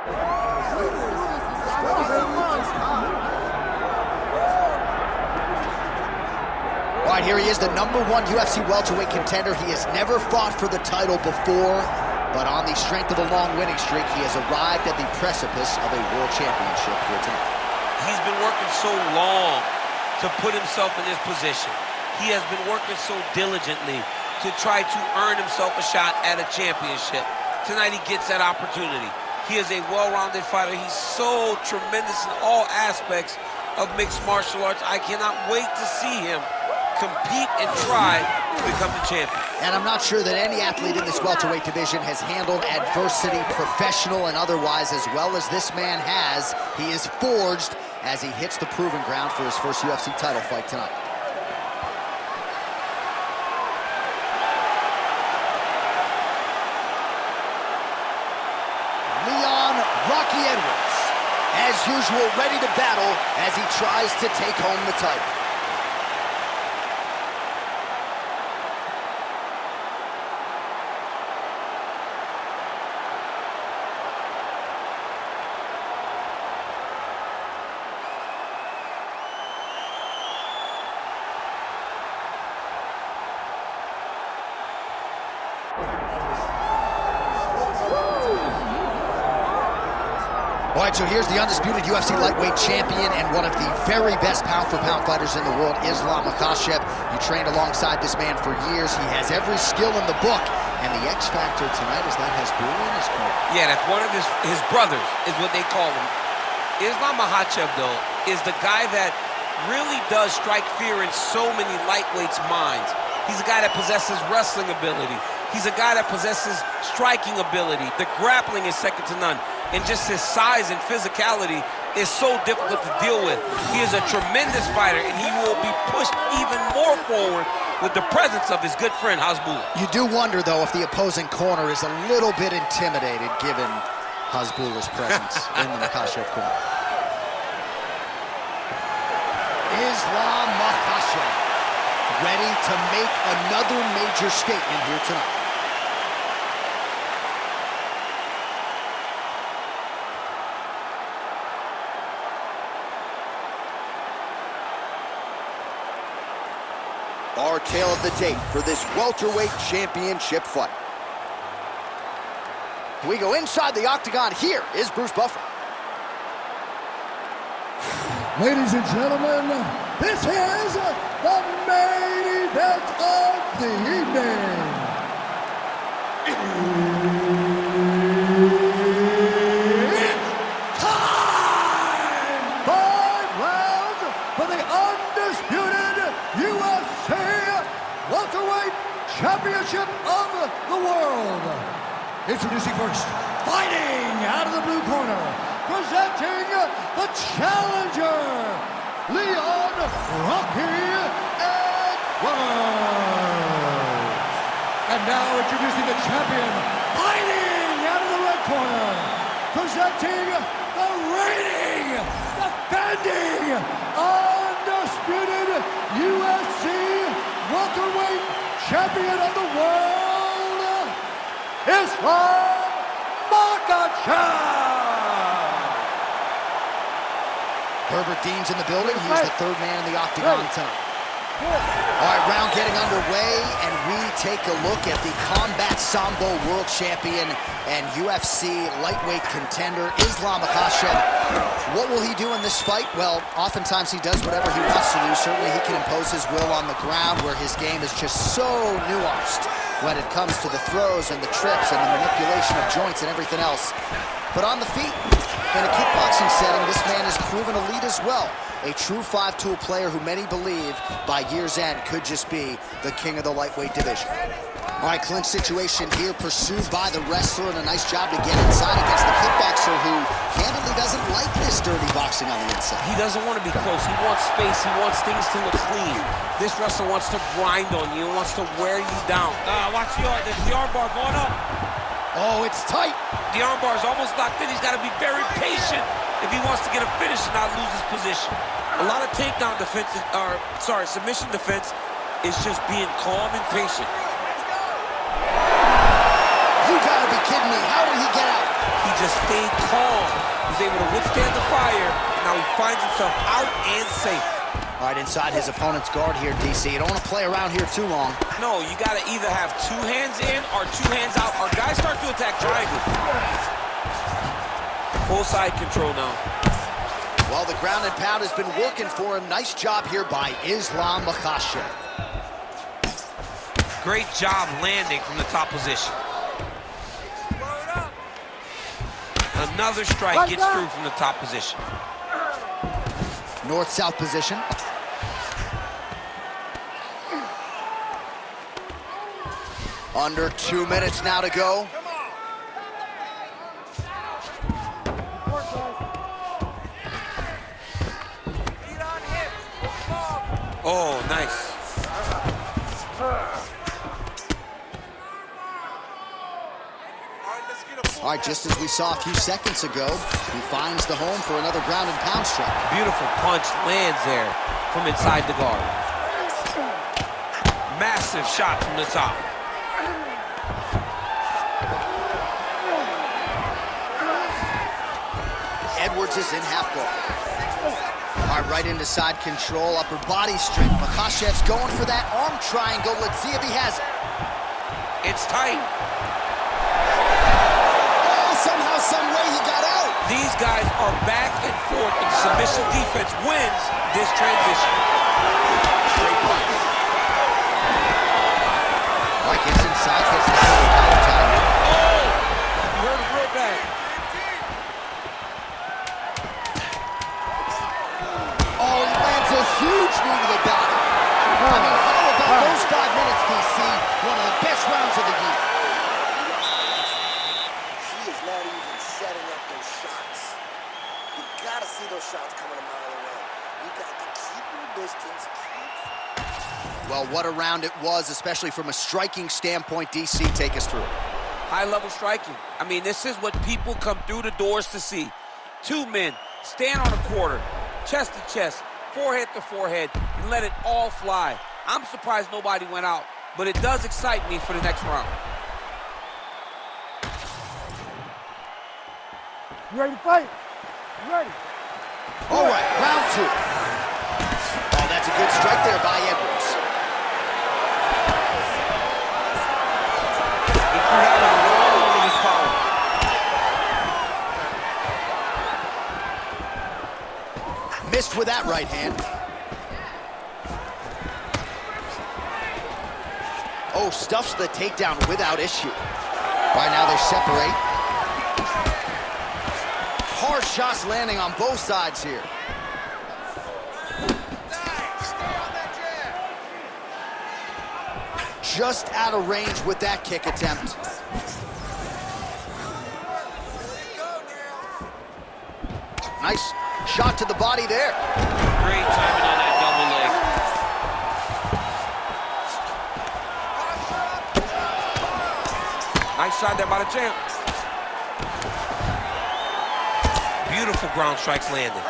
All right, here he is, the #1 UFC welterweight contender. He has never fought for the title before, but on the strength of a long winning streak, he has arrived at the precipice of a world championship here tonight. He's been working so long to put himself in this position. He has been working so diligently to try to earn himself a shot at a championship. Tonight he gets that opportunity. He is a well-rounded fighter. He's so tremendous in all aspects of mixed martial arts. I cannot wait to see him compete and try to become the champion. And I'm not sure that any athlete in this welterweight division has handled adversity, professional and otherwise, as well as this man has. He is forged as he hits the proving ground for his first UFC title fight tonight. Rocky Edwards, as usual, ready to battle as he tries to take home the title. All right, so here's the undisputed UFC lightweight champion and one of the very best pound-for-pound fighters in the world, Islam Makhachev. You trained alongside this man for years. He has every skill in the book, and the X factor tonight is that Hasbulla in his corner. Yeah, that's one of his brothers, is what they call him. Islam Makhachev, though, is the guy that really does strike fear in so many lightweights' minds. He's a guy that possesses wrestling ability. He's a guy that possesses striking ability. The grappling is second to none. And just his size and physicality is so difficult to deal with. He is a tremendous fighter, and he will be pushed even more forward with the presence of his good friend, Hasbulla. You do wonder, though, if the opposing corner is a little bit intimidated given Hasbulla's presence in the Makhachev corner. Islam Makhachev, ready to make another major statement here tonight. Our tale of the tape for this welterweight championship fight. We go inside the octagon. Here is Bruce Buffer. Ladies and gentlemen, this is the main event of the evening. It's time! 5 rounds for the undisputed UFC welterweight championship of the world. Introducing first, fighting out of the blue corner, presenting the challenger, Leon Rocky Edwards. And now introducing the champion, fighting out of the red corner, presenting the reigning, defending, undisputed UFC welterweight champion of the world, Islam Makhachev. Herbert Dean's in the building. He's the third man in the octagon tonight. All right, round getting underway, and we take a look at the Combat Sambo world champion and UFC lightweight contender, Islam Makhachev. What will he do in this fight? Well, oftentimes he does whatever he wants to do. Certainly he can impose his will on the ground, where his game is just so nuanced when it comes to the throws and the trips and the manipulation of joints and everything else. But on the feet, in a kickboxing setting, this man has proven elite as well. A true 5-tool player who many believe by year's end could just be the king of the lightweight division. All right, clinch situation here, pursued by the wrestler, and a nice job to get inside against the kickboxer, who candidly doesn't like this dirty boxing on the inside. He doesn't want to be close. He wants space. He wants things to look clean. This wrestler wants to grind on you, wants to wear you down. Watch the arm bar going up. Oh, it's tight. The armbar is almost locked in. He's got to be very patient if he wants to get a finish and not lose his position. A lot of takedown defense, submission defense is just being calm and patient. You gotta be kidding me? How did he get out? He just stayed calm. He was able to withstand the fire, and now he finds himself out and safe. All right, inside his opponent's guard here, DC. You don't want to play around here too long. No, you got to either have 2 hands in or 2 hands out, or guys start to attack triangle. Full side control now. Well, the ground and pound has been working for him. Nice job here by Islam Makhachev. Great job landing from the top position. Another strike gets through from the top position. North-south position. Under 2 minutes now to go. Oh, nice. All right, just as we saw a few seconds ago, he finds the home for another ground and pound strike. Beautiful punch lands there from inside the guard. Massive shot from the top. Edwards is in half guard. All right, right into side control, upper body strength. Makhachev's going for that arm triangle. Let's see if he has it. It's tight. Somehow, some way, he got out. These guys are back and forth, and submission defense wins this transition. Straight punch. Mike gets inside, gets the single power time. Oh! You heard it real bad. Oh, he lands a huge knee to the body. I mean, how about those 5 minutes, DC? One of the best rounds of the year. Shots coming a mile away. You got to keep your distance. Well, what a round it was, especially from a striking standpoint. DC, take us through. High-level striking. I mean, this is what people come through the doors to see. 2 men stand on a quarter, chest to chest, forehead to forehead, and let it all fly. I'm surprised nobody went out, but it does excite me for the next round. You ready to fight? You ready? All right, round 2. Oh, that's a good strike there by Edwards. He threw that one long with his power. Missed with that right hand. Oh, stuffs the takedown without issue. Right now they separate. Hard shots landing on both sides here. Just out of range with that kick attempt. Nice shot to the body there. Great timing on that double leg. Nice shot there by the champ. Beautiful ground strikes landed.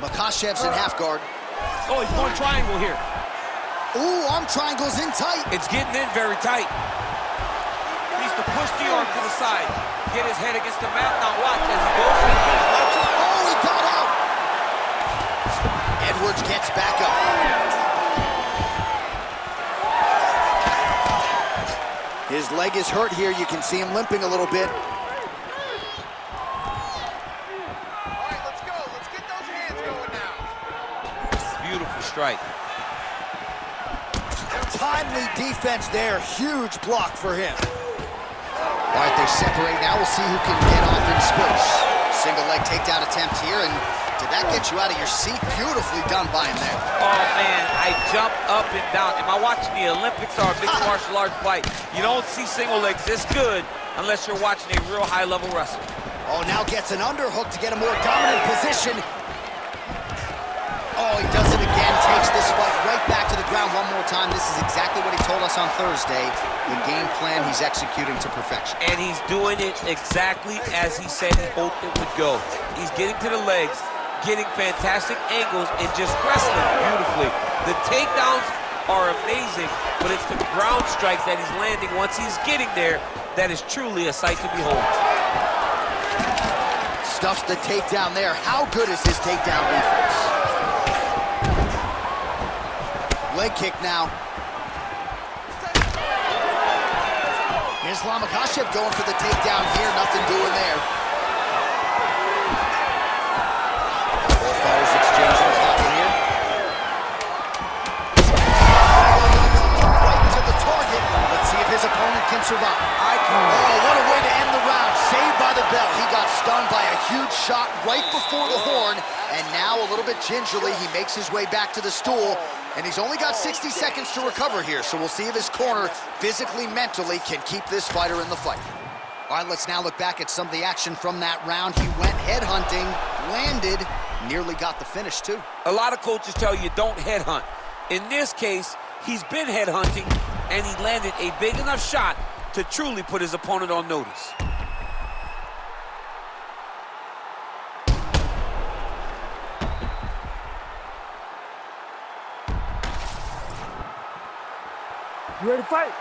Makhachev's in half guard. Oh, he's going triangle here. Ooh, arm triangle's in tight. It's getting in very tight. He needs to push the arm to the side. Get his head against the mat. Now watch as he goes to the finish. Watch it. Oh, he got out. Edwards gets back up. His leg is hurt here. You can see him limping a little bit. All right, let's go. Let's get those hands going now. Beautiful strike. Timely defense there. Huge block for him. All right, they separate now. We'll see who can get off in space. Single leg takedown attempt here, and did that get you out of your seat? Beautifully done by him there. Oh, man, I jumped up and down. Am I watching the Olympics or a mixed martial arts fight? You don't see single legs this good unless you're watching a real high-level wrestler. Oh, now gets an underhook to get a more dominant position. Oh, he does it again, takes this fight right back to the ground one more time. This is exactly what he told us on Thursday. The game plan he's executing to perfection. And he's doing it exactly as he said he hoped it would go. He's getting to the legs, getting fantastic angles and just wrestling beautifully. The takedowns are amazing, but it's the ground strikes that he's landing once he's getting there that is truly a sight to behold. Stuffs the takedown there. How good is his takedown defense? Leg kick now. Islam Makhachev going for the takedown here. Nothing doing there. Both fighters exchanging a pocket here. Right to the target. Let's see if his opponent can survive. Oh, what a way to end the round. Saved by the bell. He got stunned by a huge shot right before the horn. And now, a little bit gingerly, he makes his way back to the stool. And he's only got 60 seconds to recover here, so we'll see if his corner, physically, mentally, can keep this fighter in the fight. All right, let's now look back at some of the action from that round. He went headhunting, landed, nearly got the finish, too. A lot of coaches tell you don't headhunt. In this case, he's been headhunting, and he landed a big enough shot to truly put his opponent on notice. You ready to fight?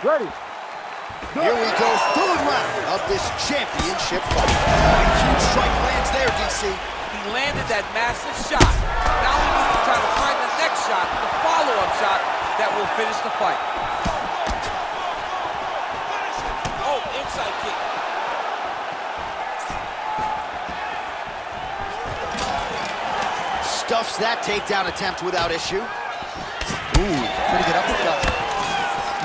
Ready. Here we go, third round of this championship fight. A huge strike lands there, DC. He landed that massive shot. Now he needs to try to find the next shot, the follow-up shot that will finish the fight. Oh, inside kick. Stuffs that takedown attempt without issue. Ooh, pretty good uppercut.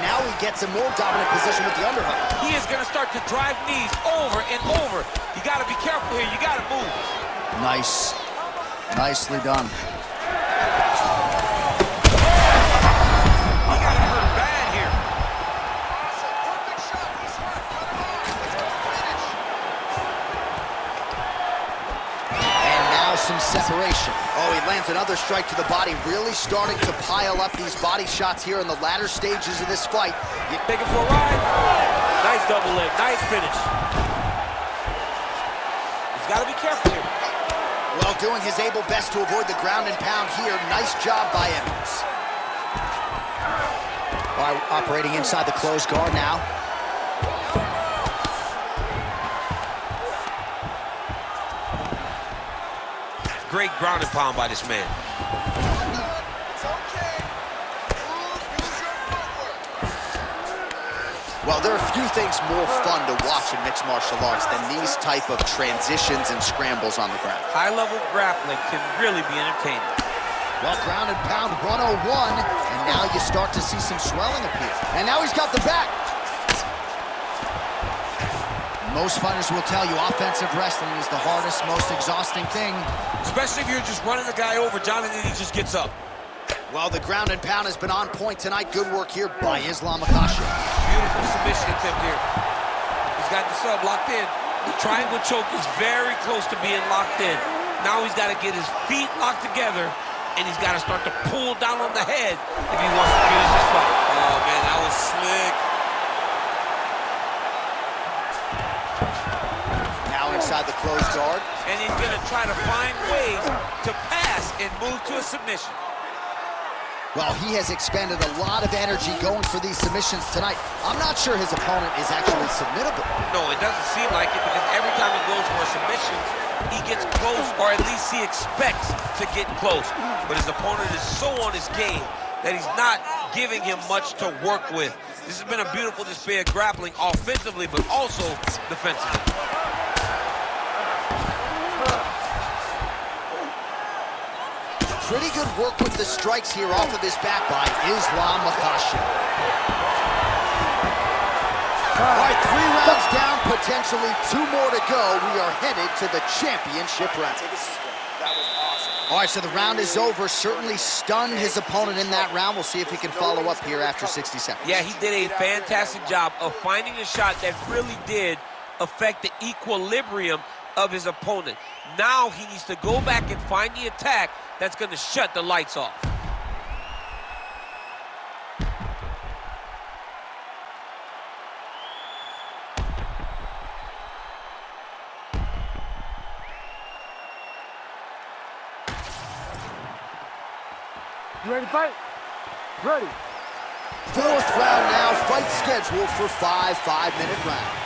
Now he gets a more dominant position with the underhook. He is going to start to drive knees over and over. You got to be careful here. You got to move. Nice. Nicely done. He got hurt bad here. Awesome. Perfect shot. He's hurt. Cut him off. Let's go finish. And now some separation. Oh, he lands another strike to the body, really starting to pile up these body shots here in the latter stages of this fight. Take it for a ride. Nice double leg. Nice finish. He's got to be careful here. Well, doing his able best to avoid the ground and pound here. Nice job by Evans. All right, operating inside the closed guard now. Great ground and pound by this man. It's okay. Use your footwork. Well, there are few things more fun to watch in mixed martial arts than these type of transitions and scrambles on the ground. High-level grappling can really be entertaining. Well, ground and pound 101, and now you start to see some swelling appear. And now he's got the back. Most fighters will tell you offensive wrestling is the hardest, most exhausting thing. Especially if you're just running the guy over, Jonathan, he just gets up. Well, the ground and pound has been on point tonight. Good work here by Islam Makhachev. Beautiful submission attempt here. He's got the sub locked in. The triangle choke is very close to being locked in. Now he's got to get his feet locked together, and he's got to start to pull down on the head if he wants to finish this fight. Oh, man, that was slick. Inside the closed guard. And he's going to try to find ways to pass and move to a submission. Well, he has expended a lot of energy going for these submissions tonight. I'm not sure his opponent is actually submittable. No, it doesn't seem like it, because every time he goes for a submission, he gets close, or at least he expects to get close. But his opponent is so on his game that he's not giving him much to work with. This has been a beautiful display of grappling offensively, but also defensively. Pretty good work with the strikes here off of his back by Islam Makhachev. All right, 3 rounds down, potentially 2 more to go. We are headed to the championship round. That was awesome. All right, so the round is over. Certainly stunned his opponent in that round. We'll see if he can follow up here after 60 seconds. Yeah, he did a fantastic job of finding a shot that really did affect the equilibrium of his opponent. Now he needs to go back and find the attack that's going to shut the lights off. You ready to fight? Ready. Fourth round now, fight scheduled for 5 5-minute rounds.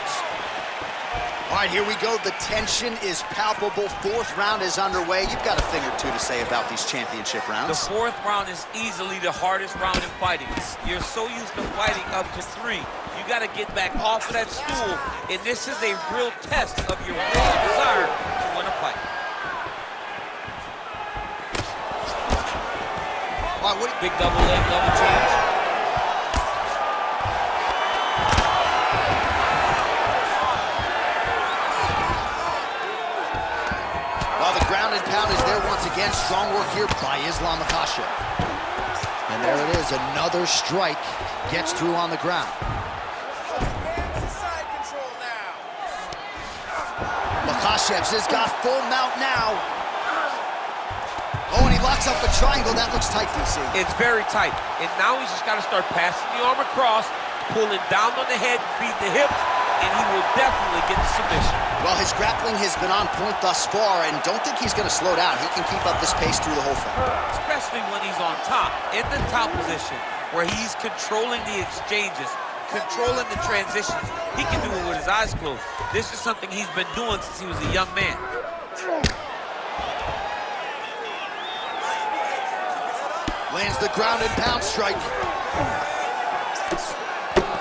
All right, here we go. The tension is palpable. Fourth round is underway. You've got a thing or two to say about these championship rounds. The fourth round is easily the hardest round in fighting. You're so used to fighting up to 3. You got to get back off of that stool, and this is a real test of your real desire to win a fight. All right, Big double leg, double change. Ground and pound is there once again. Strong work here by Makhachev. And there it is, another strike gets through on the ground. Hands to side control now. Makhachev's has got full mount now. Oh, and he locks up a triangle. That looks tight, DC. It's very tight. And now he's just got to start passing the arm across, pulling down on the head, feed the hips, and he will definitely get the submission. Well, his grappling has been on point thus far, and don't think he's going to slow down. He can keep up this pace through the whole fight. Especially when he's on top, in the top position, where he's controlling the exchanges, controlling the transitions. He can do it with his eyes closed. This is something he's been doing since he was a young man. Lands the ground and pound strike.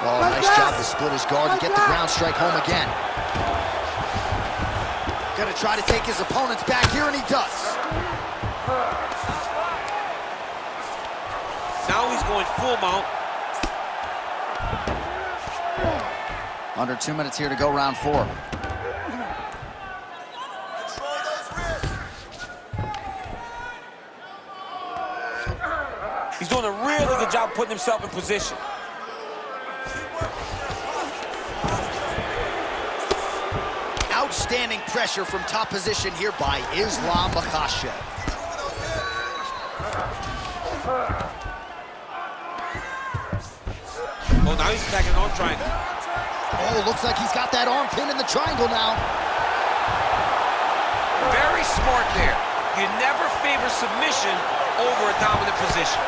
Oh, nice job to split his guard and get the ground strike home again. Gonna try to take his opponents back here, and he does. Now he's going full mount. Under 2 minutes here to go, round 4. Control those wrists. He's doing a really good job putting himself in position. Outstanding pressure from top position here by Makhachev. Oh, now he's attacking an arm triangle. Oh, looks like he's got that arm pin in the triangle now. Very smart there. You never favor submission over a dominant position.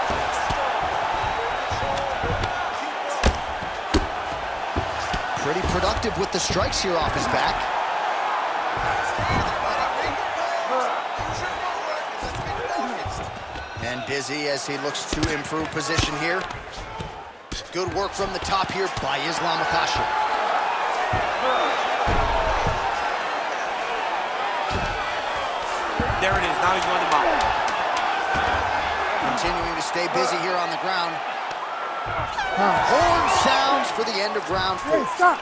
Pretty productive with the strikes here off his back. And busy as he looks to improve position here. Good work from the top here by Makhachev. There it is. Now he's running him out. Continuing to stay busy here on the ground. Horn sounds for the end of round 4. Hey, stop.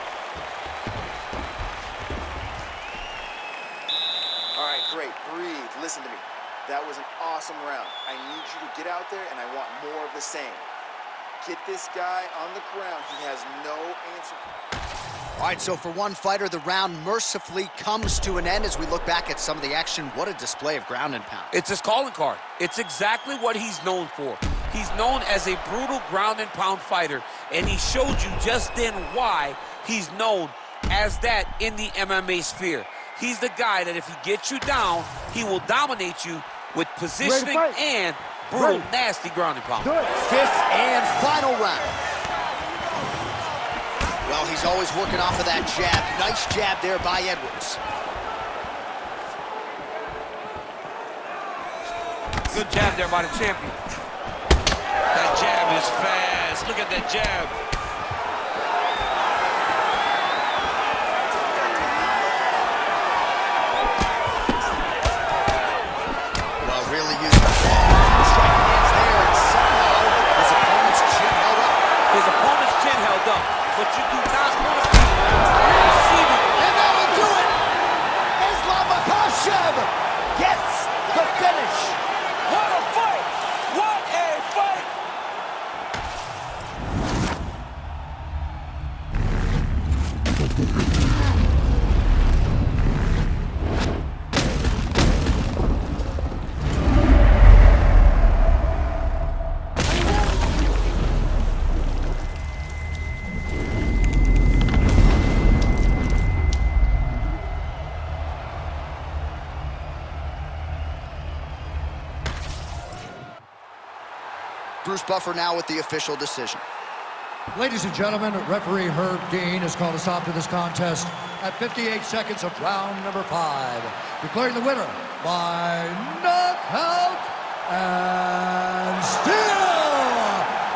All right, great. Breathe. Listen to me. That was an awesome round. I need you to get out there, and I want more of the same. Get this guy on the ground. He has no answer. All right, so for one fighter, the round mercifully comes to an end as we look back at some of the action. What a display of ground and pound. It's his calling card. It's exactly what he's known for. He's known as a brutal ground and pound fighter, and he showed you just then why he's known as that in the MMA sphere. He's the guy that if he gets you down, he will dominate you with positioning and brutal, nasty ground and pound. Fifth and final round. Well, he's always working off of that jab. Nice jab there by Edwards. Good jab there by the champion. That jab is fast. Look at that jab. Well, really using the strike hands there, and somehow his opponent's chin held up. His opponent's chin held up, but you do not want to be receiving. And that will do it. Makhachev gets the finish. What a fight! What a fight! Bruce Buffer now with the official decision. Ladies and gentlemen, referee Herb Dean has called a stop to this contest at 58 seconds of round number 5, declaring the winner by knockout and still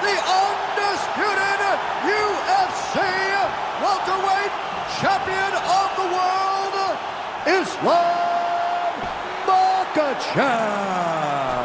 the undisputed UFC welterweight champion of the world, Islam Makhachev.